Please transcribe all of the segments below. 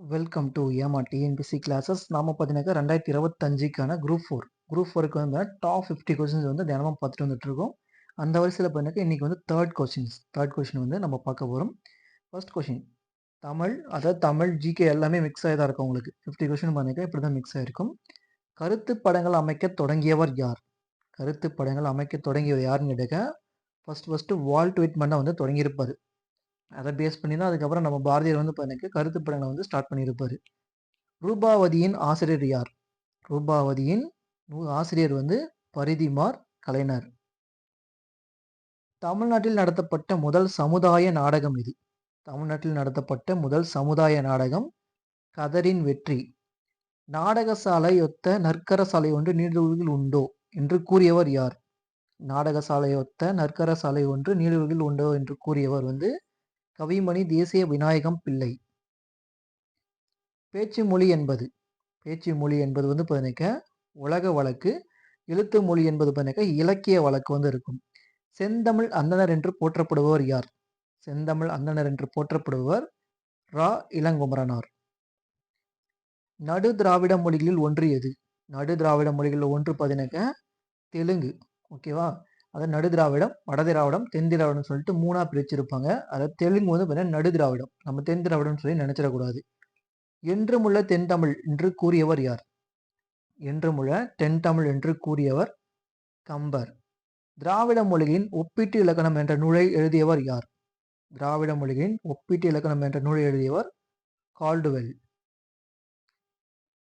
Welcome to ஏமா TNPSC classes. நாம பார்த்தீங்கன்னாக்கா 2025க்கான குரூப் ஃபோருக்கு வந்து டாப் 50 கொஸ்டின்ஸ் வந்து தினமும் பார்த்துட்டு வந்துட்டு இருக்கோம். அந்த வரிசையில் பார்த்தீங்கன்னா இன்னைக்கு வந்து தேர்ட் கொஸ்டின் வந்து நம்ம பார்க்க போகிறோம். ஃபர்ஸ்ட் கொஸ்டின் தமிழ் ஜிகே எல்லாமே மிக்ஸ் ஆகி தான் இருக்கும். உங்களுக்கு 50 கொஸ்டின் பார்த்தீங்கன்னா இப்படி தான் மிக்ஸ் ஆகிருக்கும். கருத்து படங்கள் அமைக்க தொடங்கியவர் யார்? கருத்து படங்கள் அமைக்க தொடங்கியவர் யாருன்னு கேட்டாக்க ஃபர்ஸ்ட் வால்ட் விட்மன் தான் வந்து தொடங்கியிருப்பார். அதை பேஸ் பண்ணி தான் அதுக்கப்புறம் நம்ம பாரதியார் வந்து பார்த்தீங்கன்னா கருத்து படங்களை வந்து ஸ்டார்ட் பண்ணியிருப்பார். ரூபாவதியின் ஆசிரியர் யார்? ரூபாவதியின் ஆசிரியர் வந்து பரிதிமார் கலைஞர். தமிழ்நாட்டில் நடத்தப்பட்ட முதல் சமுதாய நாடகம் இது. தமிழ்நாட்டில் நடத்தப்பட்ட முதல் சமுதாய நாடகம் கதரின் வெற்றி. நாடகசாலை ஒத்த நற்கர சாலை ஒன்று நீடூரில் உண்டோ என்று கூறியவர் யார்? நாடகசாலை ஒத்த நற்கர சாலை ஒன்று நீடூரில் உண்டோ என்று கூறியவர் வந்து கவிமணி தேசிய விநாயகம் பிள்ளை. பேச்சு மொழி என்பது வந்து பார்த்தீங்கன்னா உலக வழக்கு. எழுத்து மொழி என்பது பார்த்தீங்கன்னா இலக்கிய வழக்கு வந்து இருக்கும். செந்தமிழ் அந்தணர் என்று போற்றப்படுபவர் யார்? செந்தமிழ் அந்தணர் என்று போற்றப்படுபவர் ரா இளங்குமரனார். நடு திராவிட மொழிகளில் ஒன்று எது? நடு திராவிட மொழிகளில் ஒன்று பார்த்தீங்கன்னா தெலுங்கு. ஓகேவா? அதாவது நடு திராவிடம், வட திராவிடம், தென் திராவிடம் சொல்லிட்டு மூணா பிரிச்சிருப்பாங்க. அதாவது தெலுங்கு வந்து பார்த்தீங்கன்னா நடு திராவிடம். நம்ம தென் திராவிடம் சொல்லி நினைச்சிடக்கூடாது. என்றுமுள்ள தென்தமிழ் என்று கூறியவர் யார்? என்றுமுள்ள தென்தமிழ் என்று கூறியவர் கம்பர். திராவிட மொழிகளின் ஒப்பீட்டு இலக்கணம் என்ற நூலை எழுதியவர் யார்? திராவிட மொழிகளின் ஒப்பீட்டு இலக்கணம் என்ற நூலை எழுதியவர் கால்டுவெல்.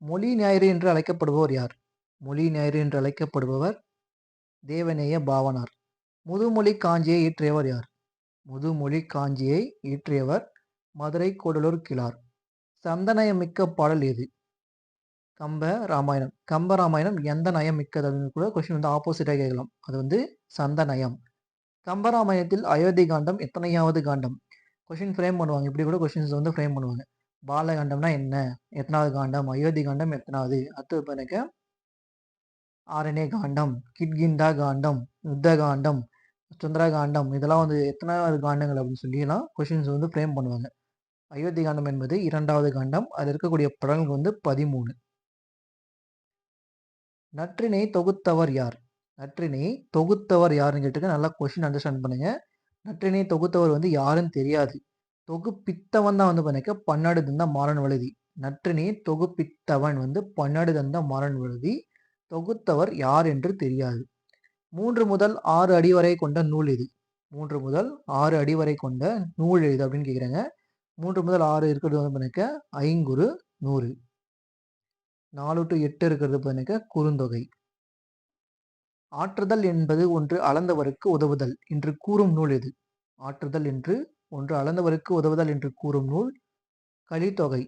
மொழி ஞாயிறு என்று அழைக்கப்படுபவர் யார்? மொழி ஞாயிறு என்று அழைக்கப்படுபவர் தேவநேய பாவனார். முதுமொழி காஞ்சியை இயற்றியவர் யார்? முதுமொழி காஞ்சியை இயற்றியவர் மதுரை கூடலூர் கிழார். சந்தநயம் மிக்க பாடல் எது? கம்ப ராமாயணம் எந்த நயம் மிக்கது அப்படின்னு கூட கொஸ்டின் வந்து ஆப்போசிட்டாக கேட்கலாம். அது வந்து சந்தநயம். கம்பராமாயணத்தில் அயோத்தி காண்டம் எத்தனையாவது காண்டம்? கொஸ்டின் ஃப்ரேம் பண்ணுவாங்க. இப்படி கூட கொஸ்டின்ஸ் வந்து ஃப்ரேம் பண்ணுவாங்க. பாலகாண்டம்னா என்ன? எத்தனாவது காண்டம்? அயோத்தி காண்டம் எத்தனாவது? அடுத்தது எனக்கு ஆரண்ய காண்டம், கிட்கிந்தா காண்டம், யுத்த காண்டம், சுந்தர காண்டம், இதெல்லாம் வந்து எத்தனாவது காண்டங்கள் அப்படின்னு சொல்லிலாம் கொஸ்டின்ஸ் வந்து ஃப்ரேம் பண்ணுவாங்க. அயோத்தி காண்டம் என்பது 2வது காண்டம். அதில் இருக்கக்கூடிய படங்கள் வந்து 13. நற்றினை தொகுத்தவர் யார்? நற்றினை தொகுத்தவர் யாருன்னு கேட்டுக்க நல்லா கொஸ்டின் அண்டர்ஸ்டாண்ட் பண்ணுங்க. நற்றினை தொகுத்தவர் வந்து யாருன்னு தெரியாது. தொகுப்பித்தவன் தான் வந்து பண்ணிக்க பன்னாடு தந்த மாறன் வழுதி. நற்றினை தொகுப்பித்தவன் வந்து பன்னாடு தந்த மாறன் வழுதி. தொகுத்தவர் யார் என்று தெரியாது. 3 முதல் 6 அடி வரை கொண்ட நூல் எது? 3 முதல் 6 அடி வரை கொண்ட நூல் எது அப்படின்னு கேட்குறாங்க. 3 முதல் 6 இருக்கிறது வந்து பண்ணிக்க ஐங்குறு 100. 4 to 8 இருக்கிறது பண்ணிக்க குறுந்தொகை. ஆற்றுதல் என்பது ஒன்று அளந்தவருக்கு உதவுதல் என்று கூறும் நூல் எது? ஆற்றுதல் என்று ஒன்று அளந்தவருக்கு உதவுதல் என்று கூறும் நூல் கலித்தொகை.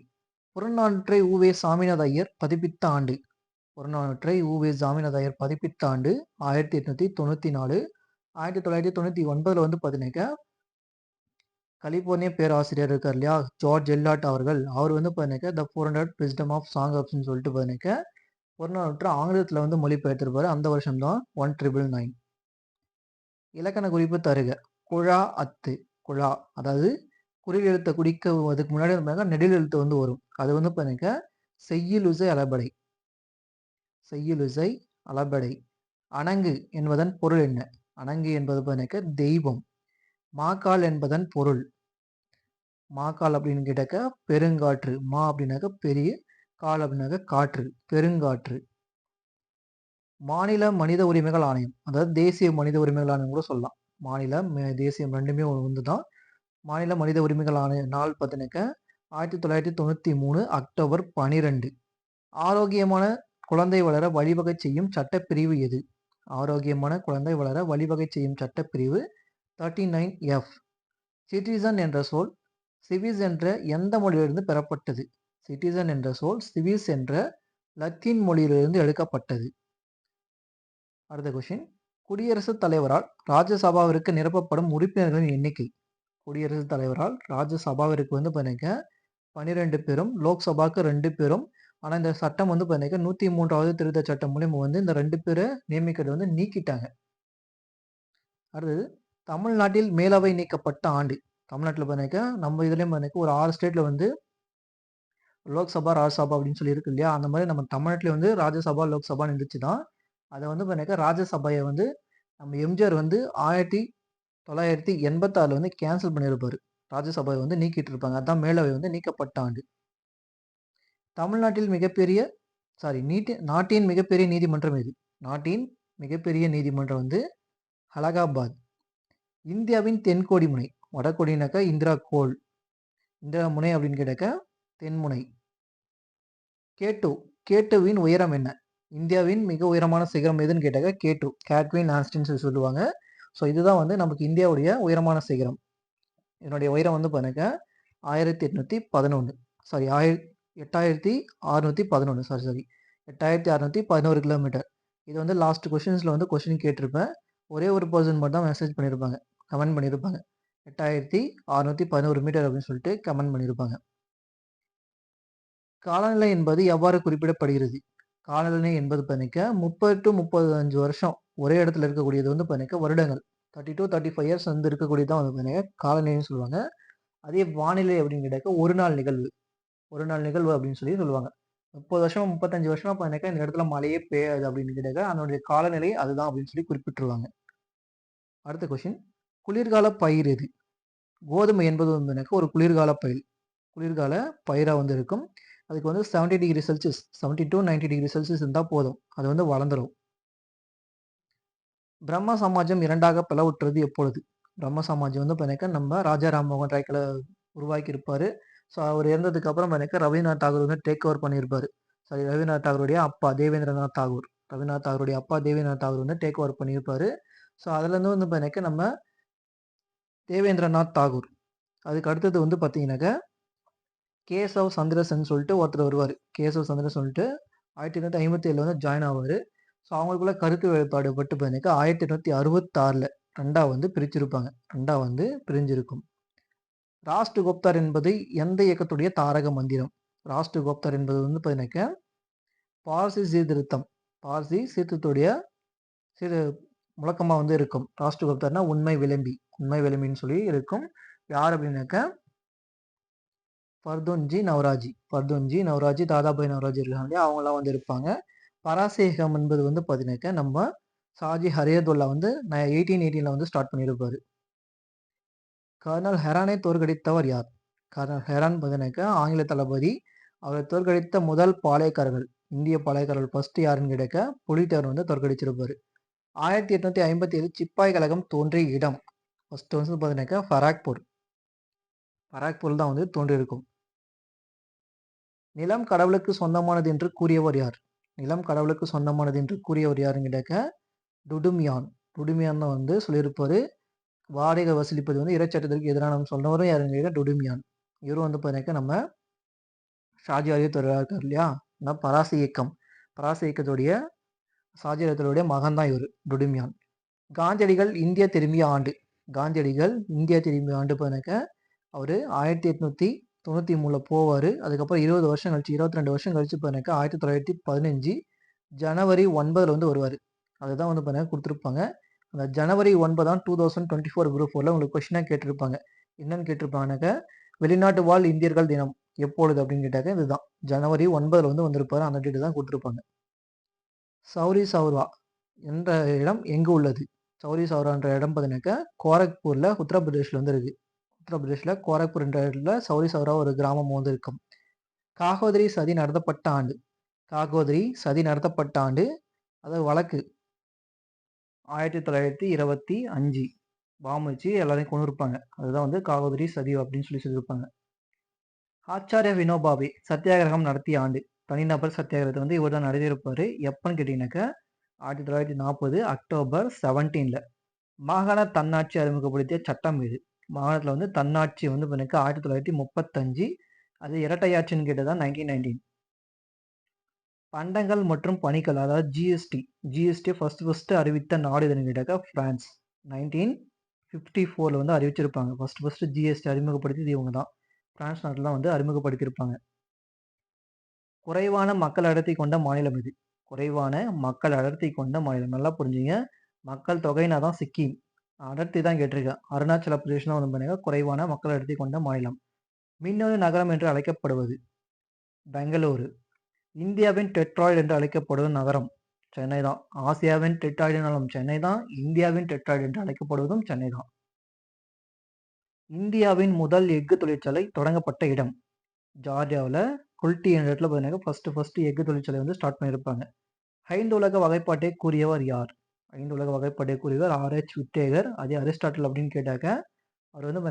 புறநானூற்றை உவே சாமிநாத ஐயர் பதிப்பித்த ஆண்டு? புறநானூற்றை உவே சாமிநாத ஐயர் பதிப்பித்த ஆண்டு 1894. 1999 வந்து பார்த்தீங்கன்னா கலிபோர்னியா பேராசிரியர் இருக்கார் இல்லையா, ஜார்ஜ் எல்லாட் அவர்கள். அவர் வந்து பார்த்தீங்கன்னா த 400 விஸ்டம் ஆஃப் சாங் அப்படின்னு சொல்லிட்டு பார்த்தீங்கன்னா புறநானூற்று ஆங்கிலத்தில் வந்து மொழிபெயர்த்திருப்பாரு. அந்த வருஷம் தான் 1999. இலக்கண குறிப்பு தருக. குழா அத்து. குழா அதாவது குறில் எழுத்தை அதுக்கு முன்னாடி நெடில் எழுத்து வந்து வரும். அது வந்து பார்த்தீங்கன்னா செய்யுளிசை அளபடை. செய்யுளிசை அளபடை. அணங்கு என்பதன் பொருள் என்ன? அணங்கு என்பது பார்த்தீங்கன்னா தெய்வம். மாக்கால் என்பதன் பொருள். மாக்கால் அப்படின்னு கேட்டாக்க பெருங்காற்று. மா அப்படின்னாக்க பெரிய, கால் அப்படின்னாக்க காற்று, பெருங்காற்று. மாநில மனித உரிமைகள் ஆணையம், அதாவது தேசிய மனித உரிமைகள் ஆணையம் கூட சொல்லலாம். தேசியம் ரெண்டுமே ஒன்று தான். மாநில மனித உரிமைகள் ஆணைய நாள் பார்த்தீங்கன்னாக்க 1993 அக்டோபர் 12. ஆரோக்கியமான குழந்தை வளர வழிவகை செய்யும் சட்டப்பிரிவு எது? ஆரோக்கியமான குழந்தை வளர வழிவகை செய்யும் சட்டப்பிரிவு 39F. சிட்டிசன் என்ற சொல் சிவிஸ் என்ற எந்த மொழியிலிருந்து பெறப்பட்டது? சிட்டிசன் என்ற சொல் சிவிஸ் என்ற லத்தீன் மொழியிலிருந்து எடுக்கப்பட்டது. அடுத்த கொஸ்டின். குடியரசுத் தலைவரால் ராஜ்யசபாவிற்கு நிரப்பப்படும் உறுப்பினர்களின் எண்ணிக்கை? குடியரசுத் தலைவரால் ராஜ்யசபாவிற்கு வந்து பார்த்தீங்கன்னா 12 பேரும், லோக்சபாவுக்கு 2 பேரும். ஆனால் இந்த சட்டம் வந்து பார்த்தீங்கன்னா 103வது திருத்த சட்டம் மூலியமா வந்து இந்த 2 பேரை நியமிக்கிறது வந்து நீக்கிட்டாங்க. அடுத்தது தமிழ்நாட்டில் மேலவை நீக்கப்பட்ட ஆண்டு. தமிழ்நாட்டில் பார்த்தீங்கன்னா நம்ம இதுலேயும் பார்த்தீங்கன்னா ஒரு 6 ஸ்டேட்ல வந்து லோக்சபா, ராஜ்யசபா அப்படின்னு சொல்லி இருக்கு இல்லையா? அந்த மாதிரி நம்ம தமிழ்நாட்டிலே வந்து ராஜ்யசபா, லோக்சபான்னு இருந்துச்சு தான். அத வந்து பார்த்தீங்கன்னாக்கா ராஜ்யசபைய வந்து நம்ம எம்ஜிஆர் வந்து 1986ல வந்து கேன்சல் பண்ணியிருப்பாரு. ராஜ்யசபாவை வந்து நீக்கிட்டு இருப்பாங்க. அதான் மேலவை வந்து நீக்கப்பட்ட ஆண்டு. தமிழ்நாட்டில் மிகப்பெரிய நாட்டின் மிகப்பெரிய நீதிமன்றம் எது? நாட்டின் மிகப்பெரிய நீதிமன்றம் வந்து அலகாபாத். இந்தியாவின் தென்கோடி முனை. வடகோடினாக்கா இந்திரா கோல். இந்திரா முனை அப்படின்னு கேட்டாக்கா தென்முனை. கேட்டு கேட்டுவின் உயரம் என்ன? இந்தியாவின் மிக உயரமான சிகரம் எதுன்னு கேட்டாக்கா கேட்டு. கேட்வின் ஆஸ்டின்னு சொல்லி சொல்லுவாங்க. ஸோ இதுதான் வந்து நமக்கு இந்தியாவுடைய உயரமான சிகரம். இதனுடைய உயரம் வந்து பாருங்க 1811 சாரி 8611 சாரி 8611 கிலோமீட்டர். இது வந்து லாஸ்ட் கொஸ்டின்ஸ்ல வந்து கொஸ்டின் கேட்டிருப்பேன். ஒரே ஒரு பர்சன் மட்டும் தான் மெசேஜ் பண்ணியிருப்பாங்க, கமெண்ட் பண்ணியிருப்பாங்க. 8611 மீட்டர் அப்படின்னு சொல்லிட்டு கமெண்ட் பண்ணியிருப்பாங்க. காலநிலை என்பது எவ்வாறு குறிப்பிடப்படுகிறது? காலநிலை என்பது பண்ணிக்க 30 to 35 வருஷம் ஒரே இடத்துல இருக்கக்கூடியது வந்து பண்ணிக்க வருடங்கள். 30 to 35 இயர்ஸ் வந்து இருக்கக்கூடியதான் வந்து பண்ணிக்க காலநிலைன்னு சொல்லுவாங்க. அதே வானிலை அப்படின்னு கேட்டாக்க ஒரு நாள் நிகழ்வு. ஒரு நாள் நிகழ்வு அப்படின்னு சொல்லி சொல்லுவாங்க. 30 வருஷம் 35 வருஷமா பண்ணிக்க இந்த இடத்துல மழையே பெய்யாது அப்படின்னு கேட்டாக்க அதனுடைய காலநிலை அதுதான் அப்படின்னு சொல்லி குறிப்பிட்டுருவாங்க. அடுத்த கொஸ்டின், குளிர்கால பயிர் எது? கோதுமை என்பது வந்து எனக்கு ஒரு குளிர்கால பயிர். குளிர்கால பயிரா வந்து இருக்கும். அதுக்கு வந்து 70 degree Celsius 70 to 90 degree Celsius இருந்தா போதும். அது வந்து வளர்ந்துரும். பிரம்ம சமாஜம் 2ஆக பிளவுற்றது எப்பொழுது? பிரம்ம சமாஜம் வந்து பார்த்தீங்கன்னா நம்ம ராஜா ராம்மோகன் ராய்ல உருவாக்கி இருப்பாரு. ஸோ அவர் இறந்ததுக்கு அப்புறம் பார்த்தீங்கன்னா ரவீந்திரநாத் தாகூர் வந்து டேக் ஓவர் பண்ணியிருப்பாரு. சாரி ரவீந்திரநாத் தாகூருடைய அப்பா தேவேந்திரநாத் தாகூர். ரவீந்திரநாத் தாகூருடைய அப்பா தேவேந்திரநாத் தாகூர் வந்து டேக் ஓவர் பண்ணியிருப்பாரு. ஸோ அதுலேருந்து வந்து பார்த்தீங்கன்னா நம்ம தேவேந்திரநாத் தாகூர். அதுக்கு அடுத்தது வந்து பார்த்தீங்கன்னாக்க கேசவ் சந்திர சென் சொல்லிட்டு ஒருத்தர் வருவாரு. கேசவ் சந்திர சொல்லிட்டு 1857 வந்து ஜாயின் ஆவாரு. ஸோ அவங்களுக்குள்ள கருத்து வேறுபாடு பட்டு பார்த்தீங்கன்னா 1866ல 2ஆ வந்து பிரிச்சிருப்பாங்க. 2ஆ வந்து பிரிஞ்சிருக்கும். ராஷ்டிர கோப்தார் என்பது எந்த இயக்கத்துடைய தாரக மந்திரம்? ராஷ்டிர கோப்தார் என்பது வந்து பார்த்தீங்கன்னாக்க பார்சி சீர்திருத்தம். பார்சி சீர்திருத்தத்துடைய சிறு முழக்கமா வந்து இருக்கும். ராஷ்டிர கோப்தார்னா உண்மை விளம்பி. உண்மை விளம்பின்னு சொல்லி இருக்கும். யார் அப்படின்னாக்க ஃபர்துன்ஜி நவராஜி, தாதாபாய் நவராஜி இருக்காங்க இல்லையா? அவங்கலாம் வந்து இருப்பாங்க. பராசேகம் என்பது வந்து பார்த்தீங்கன்னாக்க நம்ம ஷாஜி ஹரியதுல்லா வந்து 1818ல வந்து ஸ்டார்ட் பண்ணியிருப்பாரு. கர்னல் ஹெரானை தோற்கடித்தவர் யார்? கர்னல் ஹெரான் பார்த்தீங்கன்னாக்க ஆங்கில தளபதி. அவரை தோற்கடித்த முதல் பாளையக்காரர்கள், இந்திய பாளையக்காரர்கள் ஃபர்ஸ்ட் யாருன்னு கேட்டாக்க புலித்தேவர் வந்து தோற்கடிச்சிருப்பாரு. 1857 சிப்பாய் கழகம் தோன்றிய இடம். ஃபர்ஸ்ட் வந்து பார்த்தீங்கன்னாக்க ஃபராக்பூர். ஃபராக்பூர் தான் வந்து தோன்றியிருக்கும். நிலம் கடவுளுக்கு சொந்தமானது என்று கூறியவர் யார்? நிலம் கடவுளுக்கு சொந்தமானது என்று கூறியவர் யாருன்னு கேட்டாக்க டுடுமியான். டுடுமியான் தான் வந்து சொல்லியிருப்பாரு. வாடகை வசூலிப்பது வந்து இறைச்சட்டத்திற்கு எதிரானன்னு சொன்னவரும் யாருன்னு கேட்டா டுடுமியான். இவரும் வந்து பார்த்தீங்கன்னாக்க நம்ம ஷாஜி அரியத்தோர் இருக்கார் இல்லையா? நான் பராசி இயக்கம். பராசி இயக்கத்துடைய ஷாஜி அரியத்தோருடைய மகன் தான் இவர் டுடுமியான். காந்தியடிகள் இந்தியா திரும்பிய ஆண்டு. காந்தியடிகள் இந்தியா திரும்பிய ஆண்டு பார்த்தீங்கன்னாக்க அவரு 1893ல போவாரு. அதுக்கப்புறம் 20 வருஷம் கழிச்சு 22 வருஷம் கழிச்சு பார்த்தீங்கன்னாக்கா 1915 ஜனவரி 9ல வந்து வருவாரு. அதுதான் வந்து பார்த்தீங்கன்னா குடுத்திருப்பாங்க. அந்த ஜனவரி 9 தான் 2024 குரூப் 4ல உங்களுக்கு கொஸ்டினா கேட்டிருப்பாங்க. என்னன்னு கேட்டிருப்பாங்கன்னாக்க, வெளிநாட்டு வாழ் இந்தியர்கள் தினம் எப்பொழுது அப்படின்னு கேட்டாக்க இதுதான். ஜனவரி 9ல வந்து வந்திருப்பாரு. அந்த டேட் தான் குடுத்திருப்பாங்க. சௌரி சௌரா என்ற இடம் எங்கு உள்ளது? சௌரி சௌரான்ற இடம் பார்த்தீங்கன்னாக்கா, கோரக்பூர்ல உத்தரப்பிரதேஷ்ல வந்து இருக்கு. உத்தரப்பிரதேஷ்ல கோரக்பூர் என்ற இடத்துல சௌரி சௌரா ஒரு கிராமம் வந்து இருக்கும். காகோதரி சதி நடத்தப்பட்ட ஆண்டு. காகோதரி சதி நடத்தப்பட்ட ஆண்டு. அதாவது வழக்கு 1925 பாம் வச்சு எல்லாரையும் கொன்னுருப்பாங்க. அதுதான் வந்து காகோதரி சதி அப்படின்னு சொல்லி சொல்லியிருப்பாங்க. ஆச்சாரிய வினோபாவே சத்தியாகிரகம் நடத்திய ஆண்டு. தனிநபர் சத்தியாகிரகத்தை வந்து இவர் தான் நடத்தியிருப்பாரு. எப்பன்னு கேட்டீங்கன்னாக்க 1940 அக்டோபர் 17ல. மாகாண தன்னாட்சி அறிமுகப்படுத்திய சட்டம் இது. மாகாணத்துல வந்து தன்னாட்சி வந்து பண்ணிக்க 1935. அது இரட்டையாட்சின்னு கேட்டதான் 1919. பண்டங்கள் மற்றும் பணிகள் அதாவது ஜிஎஸ்டி ஃபர்ஸ்ட் அறிவித்த நாடு எதுன்னு கேட்டாக்கா பிரான்ஸ். 1954ல வந்து அறிவிச்சிருப்பாங்க. ஃபர்ஸ்ட் ஜிஎஸ்டி அறிமுகப்படுத்தியது இவங்க தான். பிரான்ஸ் நாட்டில் தான் வந்து அறிமுகப்படுத்தியிருப்பாங்க. குறைவான மக்கள் அடர்த்தி கொண்ட மாநிலம் இது. குறைவான மக்கள் அடர்த்தி கொண்ட மாநிலம். நல்லா புரிஞ்சுங்க. மக்கள் தொகைனா தான் சிக்கிம். அடர்த்தி தான் கேட்டிருக்கேன். அருணாச்சல பிரதேஷ் தான் வந்து பாருங்க குறைவான மக்கள் அடர்த்தி கொண்ட மாநிலம். மின்னணு நகரம் என்று அழைக்கப்படுவது. பெங்களூரு. இந்தியாவின் டெட்ராய்டு என்று அழைக்கப்படுவது நகரம் சென்னை தான். ஆசியாவின் டெட்ராய்டுனாலும் சென்னை தான். இந்தியாவின் டெட்ராய்டு என்று அழைக்கப்படுவதும் சென்னை தான். இந்தியாவின் முதல் எஃகு தொழிற்சாலை தொடங்கப்பட்ட இடம் ஜார்ஜியாவில் குல்டி என்ற இடத்துல பார்த்தீங்கன்னா ஃபர்ஸ்ட் எஃகு தொழிற்சாலை வந்து ஸ்டார்ட் பண்ணியிருப்பாங்க. ஐந்துலக வகைப்பாட்டை கூறியவர் யார்? ஐந்துலக வகைப்பாட்டை கூறியவர் ஆர்.எச். விட்டேகர். அதே அரிஸ்டாட்டில் அப்படின்னு கேட்டாக்க அவர் வந்து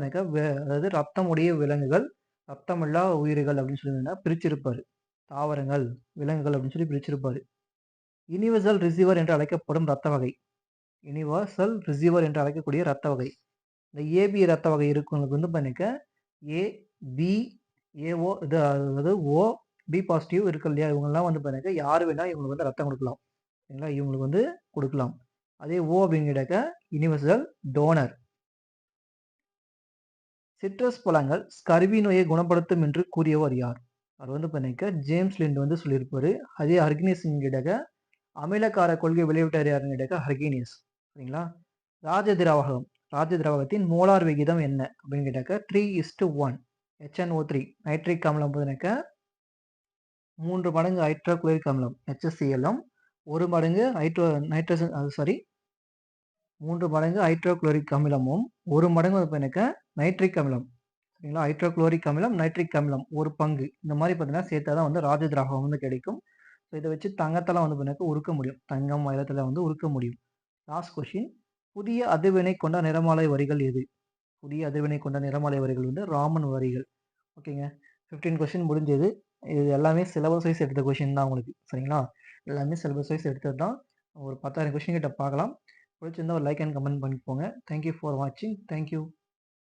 அதாவது ரத்தமுடைய விலங்குகள், ரத்தமில்லா உயிர்கள் அப்படின்னு சொல்லி பிரிச்சிருப்பாரு. தாவரங்கள், விலங்குகள் அப்படின்னு சொல்லி பிரிச்சிருப்பாரு. யுனிவர்சல் ரிசீவர் என்று அழைக்கப்படும் ரத்த வகை. யுனிவர்சல் ரிசீவர் என்று அழைக்கக்கூடிய ரத்த வகை. இந்த ஏபி ரத்த வகை இருக்கவங்களுக்கு வந்து பண்ணிக்க ஏ, பி, ஏஓ இது அதாவது ஓ, பி பாசிட்டிவ் இருக்கு இல்லையா, இவங்கெல்லாம் வந்து பண்ணிக்க யார் வேணா இவங்களுக்கு வந்து ரத்தம் கொடுக்கலாம். சரிங்களா, இவங்களுக்கு வந்து கொடுக்கலாம். அதே ஓ அப்படின்னு கேட்டாக்க யுனிவர்சல் டோனர். சிட்ரஸ் பழங்கள் ஸ்கர்வி நோயை குணப்படுத்தும் என்று கூறியவர் யார்? அவர் வந்து பண்ணிக்க ஜேம்ஸ் லிண்ட் வந்து சொல்லியிருப்பாரு. அதே ஹர்கினிஸ் கேட்டாக்க அமிலக்கார கொள்கை வெளியிட்டார் யாருன்னு கேட்டாக்க ஹர்கினிஸ். சரிங்களா. ராஜ திராவகம். ராஜ திராவகத்தின் மோலார் விகிதம் என்ன அப்படின்னு கேட்டாக்க 3:1. HNO3 நைட்ரிக் அமிலம் பார்த்தீங்கன்னாக்க 3 மடங்கு ஹைட்ரோகுளோரிக் அமிலம் HCl, 1 மடங்கு நைட்ரஜன் 3 மடங்கு ஹைட்ரோகுளோரிக் அமிலமும் 1 மடங்கு பார்த்தீங்கன்னாக்க நைட்ரிக் அமிலம். சரிங்களா, ஹைட்ரோகுளோரிக் அமிலம், நைட்ரிக் அமிலம் 1 பங்கு இந்த மாதிரி பார்த்தீங்கன்னா சேர்த்தா தான் வந்து ராஜ திராவகம் வந்து கிடைக்கும். ஸோ இதை வச்சு தங்கத்தெல்லாம் வந்து பார்த்தீங்கன்னா உருக்க முடியும். தங்கம் வைரத்தில் வந்து உருக்க முடியும். லாஸ்ட் கொஸ்டின், புதிய அதிர்வினை கொண்ட நிறமாலை வரிகள் எது? புதிய அதிர்வினை கொண்ட நிறமாலை வரிகள் வந்து ராமன் வரிகள். ஓகேங்க, 15 கொஸ்டின் முடிஞ்சது. இது எல்லாமே சிலபஸ் வைஸ் எடுத்த கொஸ்டின் தான் உங்களுக்கு. சரிங்களா, எல்லாமே சிலபஸ் வைஸ் எடுத்தது தான். ஒரு 10,000 கொஸ்டின் கிட்ட பார்க்கலாம். பிடிச்சிருந்தா ஒரு லைக் அண்ட் கமெண்ட் பண்ணிப்போங்க. தேங்க்யூ ஃபார் வாட்சிங். தேங்க்யூ.